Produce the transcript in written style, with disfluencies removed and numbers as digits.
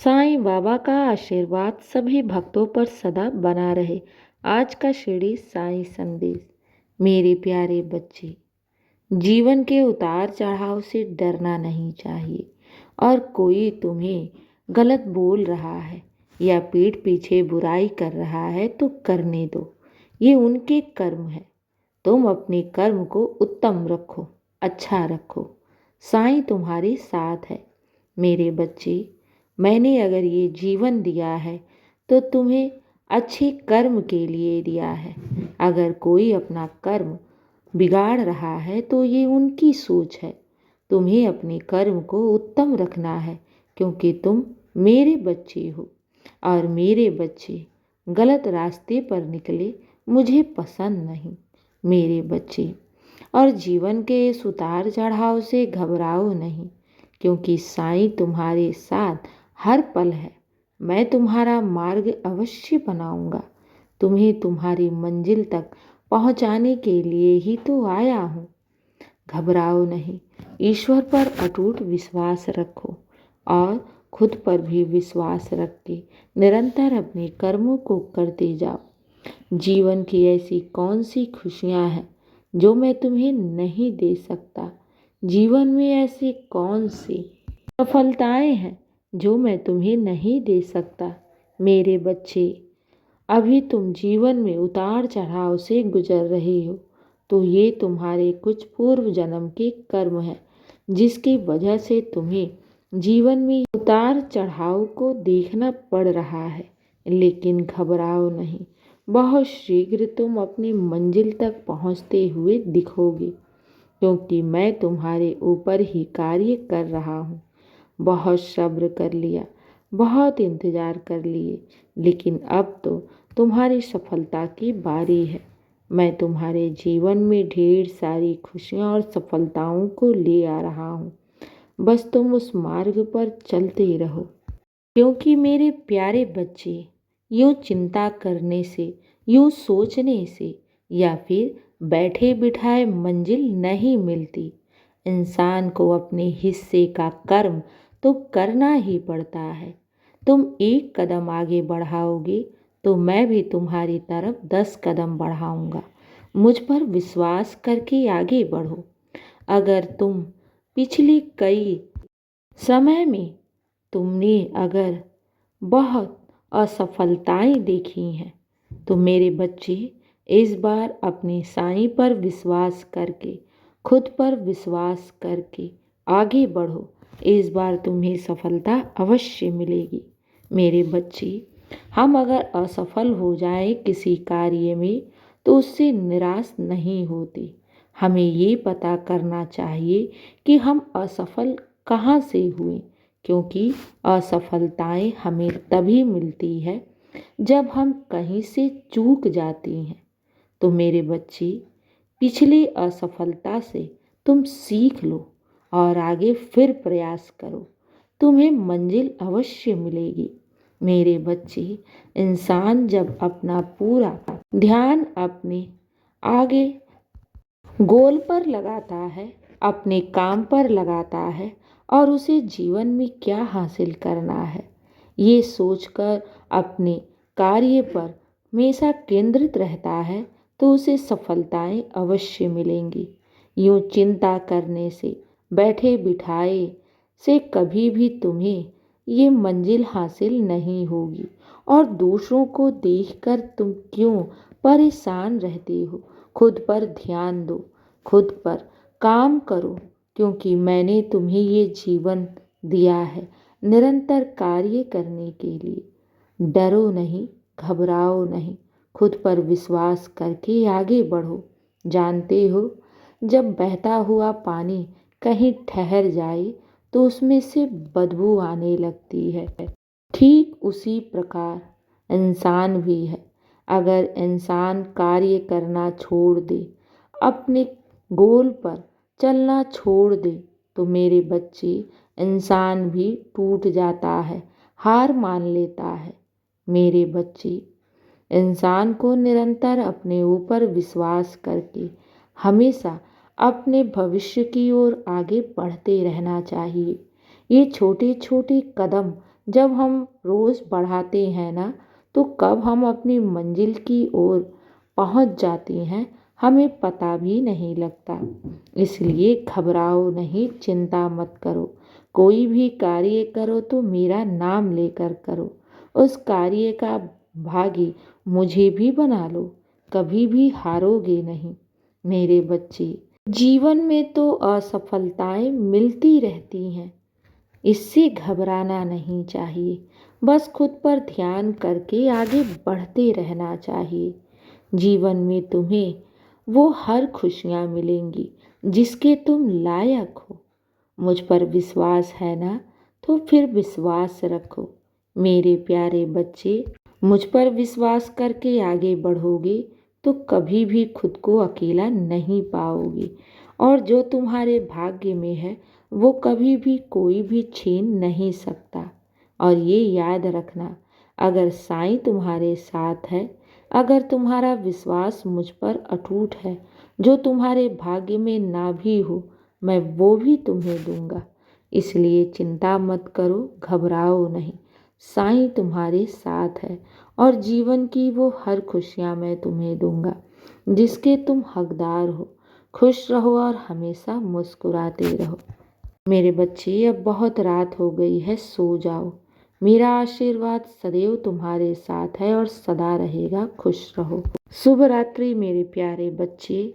साईं बाबा का आशीर्वाद सभी भक्तों पर सदा बना रहे। आज का शिरडी साईं संदेश। मेरे प्यारे बच्चे, जीवन के उतार चढ़ाव से डरना नहीं चाहिए। और कोई तुम्हें गलत बोल रहा है या पीठ पीछे बुराई कर रहा है तो करने दो। ये उनके कर्म है। तुम अपने कर्म को उत्तम रखो, अच्छा रखो। साईं तुम्हारे साथ है। मेरे बच्चे, मैंने अगर ये जीवन दिया है तो तुम्हें अच्छे कर्म के लिए दिया है। अगर कोई अपना कर्म बिगाड़ रहा है तो ये उनकी सोच है। तुम्हें अपने कर्म को उत्तम रखना है, क्योंकि तुम मेरे बच्चे हो। और मेरे बच्चे गलत रास्ते पर निकले मुझे पसंद नहीं। मेरे बच्चे, और जीवन के इस उतार चढ़ाव से घबराओ नहीं, क्योंकि साईं तुम्हारे साथ हर पल है। मैं तुम्हारा मार्ग अवश्य बनाऊंगा। तुम्हें तुम्हारी मंजिल तक पहुंचाने के लिए ही तो आया हूँ। घबराओ नहीं। ईश्वर पर अटूट विश्वास रखो और खुद पर भी विश्वास रख के निरंतर अपने कर्मों को करते जाओ। जीवन की ऐसी कौन सी खुशियाँ हैं जो मैं तुम्हें नहीं दे सकता। जीवन में ऐसी कौन सी सफलताएं हैं जो मैं तुम्हें नहीं दे सकता। मेरे बच्चे, अभी तुम जीवन में उतार चढ़ाव से गुजर रहे हो, तो ये तुम्हारे कुछ पूर्व जन्म के कर्म हैं, जिसकी वजह से तुम्हें जीवन में उतार चढ़ाव को देखना पड़ रहा है। लेकिन घबराओ नहीं। बहुत शीघ्र तुम अपनी मंजिल तक पहुंचते हुए दिखोगे, क्योंकि मैं तुम्हारे ऊपर ही कार्य कर रहा हूँ। बहुत सब्र कर लिया, बहुत इंतज़ार कर लिए, लेकिन अब तो तुम्हारी सफलता की बारी है। मैं तुम्हारे जीवन में ढेर सारी खुशियाँ और सफलताओं को ले आ रहा हूँ। बस तुम उस मार्ग पर चलते रहो, क्योंकि मेरे प्यारे बच्चे, यूँ चिंता करने से, यूँ सोचने से या फिर बैठे बिठाए मंजिल नहीं मिलती। इंसान को अपने हिस्से का कर्म तो करना ही पड़ता है। तुम एक कदम आगे बढ़ाओगे तो मैं भी तुम्हारी तरफ 10 कदम बढ़ाऊंगा। मुझ पर विश्वास करके आगे बढ़ो। अगर तुम पिछले कई समय में तुमने अगर बहुत असफलताएं देखी हैं, तो मेरे बच्चे, इस बार अपने साईं पर विश्वास करके, खुद पर विश्वास करके आगे बढ़ो। इस बार तुम्हें सफलता अवश्य मिलेगी। मेरे बच्चे, हम अगर असफल हो जाएं किसी कार्य में तो उससे निराश नहीं होते। हमें ये पता करना चाहिए कि हम असफल कहाँ से हुए, क्योंकि असफलताएं हमें तभी मिलती है जब हम कहीं से चूक जाती हैं। तो मेरे बच्चे, पिछली असफलता से तुम सीख लो और आगे फिर प्रयास करो। तुम्हें मंजिल अवश्य मिलेगी। मेरे बच्चे, इंसान जब अपना पूरा ध्यान अपने आगे गोल पर लगाता है, अपने काम पर लगाता है और उसे जीवन में क्या हासिल करना है, ये सोचकर अपने कार्य पर हमेशा केंद्रित रहता है, तो उसे सफलताएं अवश्य मिलेंगी। यूँ चिंता करने से, बैठे बिठाए से कभी भी तुम्हें ये मंजिल हासिल नहीं होगी। और दूसरों को देखकर तुम क्यों परेशान रहते हो? खुद पर ध्यान दो, खुद पर काम करो, क्योंकि मैंने तुम्हें ये जीवन दिया है निरंतर कार्य करने के लिए। डरो नहीं, घबराओ नहीं, खुद पर विश्वास करके आगे बढ़ो। जानते हो, जब बहता हुआ पानी कहीं ठहर जाए तो उसमें से बदबू आने लगती है। ठीक उसी प्रकार इंसान भी है। अगर इंसान कार्य करना छोड़ दे, अपने गोल पर चलना छोड़ दे, तो मेरे बच्चे, इंसान भी टूट जाता है, हार मान लेता है। मेरे बच्चे, इंसान को निरंतर अपने ऊपर विश्वास करके हमेशा अपने भविष्य की ओर आगे बढ़ते रहना चाहिए। ये छोटे छोटे कदम जब हम रोज़ बढ़ाते हैं ना, तो कब हम अपनी मंजिल की ओर पहुंच जाते हैं हमें पता भी नहीं लगता। इसलिए घबराओ नहीं, चिंता मत करो। कोई भी कार्य करो तो मेरा नाम लेकर करो। उस कार्य का भागी मुझे भी बना लो, कभी भी हारोगे नहीं मेरे बच्चे। जीवन में तो असफलताएं मिलती रहती हैं, इससे घबराना नहीं चाहिए। बस खुद पर ध्यान करके आगे बढ़ते रहना चाहिए। जीवन में तुम्हें वो हर खुशियाँ मिलेंगी जिसके तुम लायक हो। मुझ पर विश्वास है ना, तो फिर विश्वास रखो मेरे प्यारे बच्चे। मुझ पर विश्वास करके आगे बढ़ोगे तो कभी भी खुद को अकेला नहीं पाओगे, और जो तुम्हारे भाग्य में है वो कभी भी कोई भी छीन नहीं सकता। और ये याद रखना, अगर साईं तुम्हारे साथ है, अगर तुम्हारा विश्वास मुझ पर अटूट है, जो तुम्हारे भाग्य में ना भी हो मैं वो भी तुम्हें दूंगा। इसलिए चिंता मत करो, घबराओ नहीं। साईं तुम्हारे साथ है और जीवन की वो हर खुशियाँ मैं तुम्हें दूंगा जिसके तुम हकदार हो। खुश रहो और हमेशा मुस्कुराते रहो मेरे बच्चे। अब बहुत रात हो गई है, सो जाओ। मेरा आशीर्वाद सदैव तुम्हारे साथ है और सदा रहेगा। खुश रहो। शुभ रात्रि मेरे प्यारे बच्चे।